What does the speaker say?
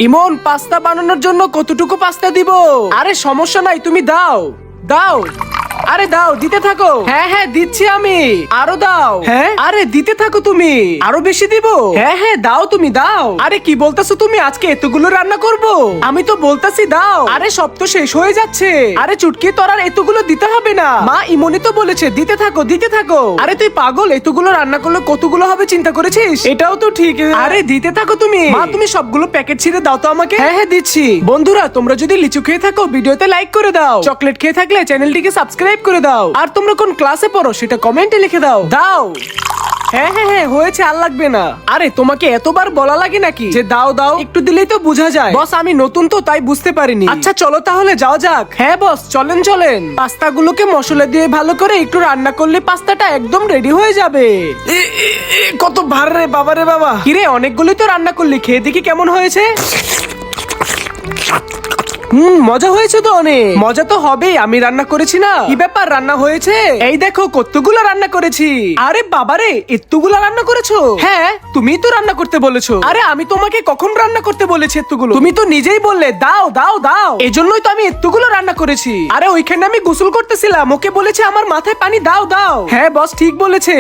ইমন, pasta বানানোর জন্য কতটুকু পাস্তা দিব? আরে সমস্যা নাই, তুমি দাও দাও। আরে দাও, দিতে থাকো। হ্যাঁ হ্যাঁ দিচ্ছি আমি। আরো দাও। হ্যাঁ আরে দিতে থাকো তুমি। আরো বেশি দিব? হ্যাঁ হ্যাঁ দাও, তুমি দাও। আরে কি বলতেছো তুমি? আজকে এতগুলো রান্না করব? আমি তো বলতাছি দাও। আরে সব তো শেষ হয়ে যাচ্ছে। আরে চুটকি, তোর আর এতগুলো দিতে হবে না। মা ইমনি তো বলেছে দিতে থাকো দিতে থাকো। আরে তুই পাগল, এতগুলো রান্না করলে কতগুলো হবে চিন্তা করেছিস? এটাও তো ঠিক। আরে দিতে থাকো তুমি। মা তুমি সবগুলো প্যাকেট ছিঁড়ে দাও তো আমাকে। হ্যাঁ হ্যাঁ দিচ্ছি। বন্ধুরা, তোমরা যদি লিচু খেয়ে থাকো ভিডিওতে লাইক করে দাও। চকলেট খেয়ে থাকলে চ্যানেলটিকে সাবস্ক্রাইব করে দাও। আর তোমরা কোন ক্লাসে পড়ো সেটা কমেন্টে লিখে দাও। দাও। হ্যাঁ হ্যাঁ হ্যাঁ হয়েছে, আর লাগবে না। আরে তোমাকে এতবার বলা লাগে নাকি যে দাও দাও? একটু দিলেই তো বোঝা যায়। বস আমি নতুন তো তাই বুঝতে পারিনি। আচ্ছা চলো তাহলে যাও যাক। হ্যাঁ বস চলেন চলেন। পাস্তাগুলোকে মশলা দিয়ে ভালো করে একটু রান্না করলে পাস্তাটা একদম রেডি হয়ে যাবে। কত ভার রে বাবা রে বাবা। কিরে অনেকগুলোই তো রান্না করলি, খেয়ে দেখি কেমন হয়েছে। মজা হয়েছে তো অনেক। মজা তো হবেই, আমি রান্না করেছি না। কি ব্যাপার, রান্না হয়েছে? এই দেখো কতগুলো রান্না করেছি। আরে বাবারে, এতগুলো রান্না করেছো? হ্যাঁ তুমি তো রান্না করতে বলেছো। আরে আমি তোমাকে কখন রান্না করতে বলেছি এতগুলো? তুমি তো নিজেই বললে দাও দাও দাও, এজন্যই তো আমি এতগুলো রান্না করেছি। আরে ওইখানে আমি গোসল করতেছিলাম, ওকে বলেছে আমার মাথায় পানি দাও দাও। হ্যাঁ বস ঠিক বলেছে।